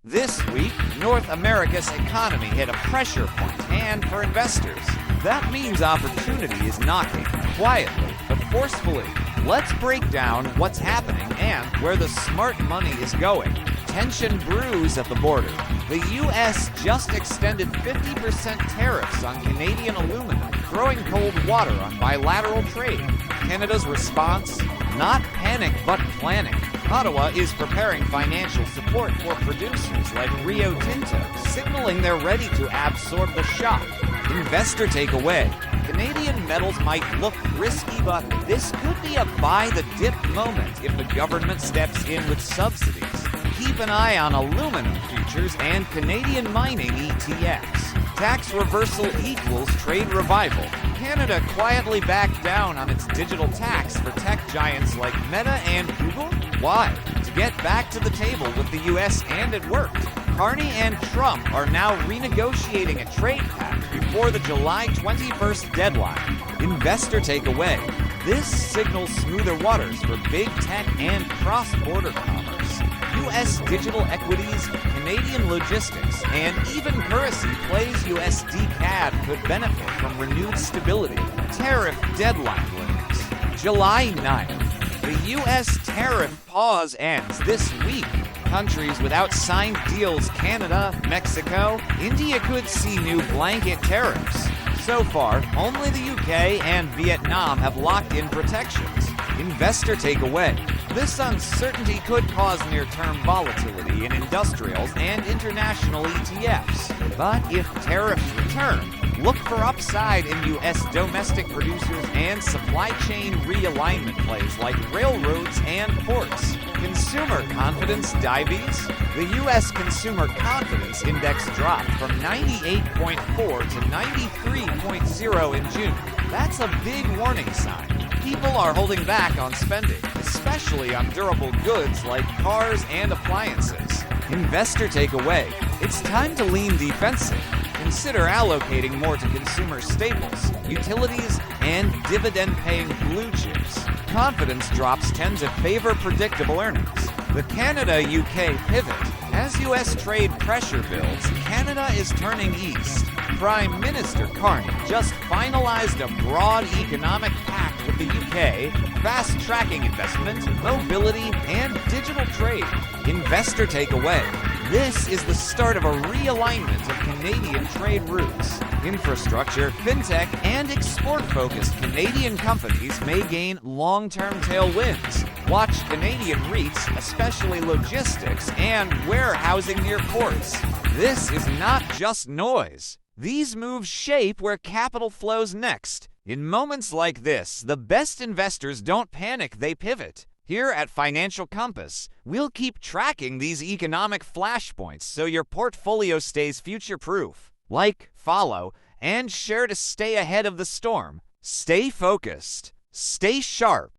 This week, North America's economy hit a pressure point, and for investors, that means opportunity is knocking, quietly but forcefully. Let's break down what's happening and where the smart money is going. Tension brews at the border. The U.S. just extended 50% tariffs on Canadian aluminum, throwing cold water on bilateral trade. Canada's response? Not panic, but planning. Ottawa is preparing financial support for producers like Rio Tinto, signaling they're ready to absorb the shock. Investor takeaway. Canadian metals might look risky, but this could be a buy-the-dip moment if the government steps in with subsidies. Keep an eye on aluminum futures and Canadian mining ETFs. Tax reversal equals trade revival. Canada quietly backed down on its digital tax for tech giants like Meta and Google. Why? To get back to the table with the US, and it worked. Carney and Trump are now renegotiating a trade pact before the July 21st deadline. Investor takeaway. This signals smoother waters for big tech and cross-border commerce. U.S. digital equities, Canadian logistics, and even currency plays USD CAD could benefit from renewed stability. Tariff deadline limits. July 9th. The U.S. tariff pause ends this week. Countries without signed deals, Canada, Mexico, India could see new blanket tariffs. So far, only the UK and Vietnam have locked in protections. Investor takeaway. This uncertainty could cause near-term volatility in industrials and international ETFs. But if tariffs return, look for upside in U.S. domestic producers and supply chain realignment plays like railroads and ports. Consumer confidence dives. The U.S. Consumer Confidence Index dropped from 98.4 to 93.0 in June. That's a big warning sign. People are holding back on spending, especially on durable goods like cars and appliances. Investor takeaway. It's time to lean defensive. Consider allocating more to consumer staples, utilities, and dividend-paying blue chips. Confidence drops tend to favor predictable earnings. The Canada-UK pivot. As U.S. trade pressure builds, Canada is turning east. Prime Minister Carney just finalized a broad economic pact with the UK, fast-tracking investment, mobility, and digital trade. Investor takeaway. This is the start of a realignment of Canadian trade routes. Infrastructure, fintech, and export-focused Canadian companies may gain long-term tailwinds. Watch Canadian REITs, especially logistics and warehousing near ports. This is not just noise. These moves shape where capital flows next. In moments like this, the best investors don't panic, they pivot. Here at Financial Compass, we'll keep tracking these economic flashpoints so your portfolio stays future-proof. Like, follow, and share to stay ahead of the storm. Stay focused. Stay sharp.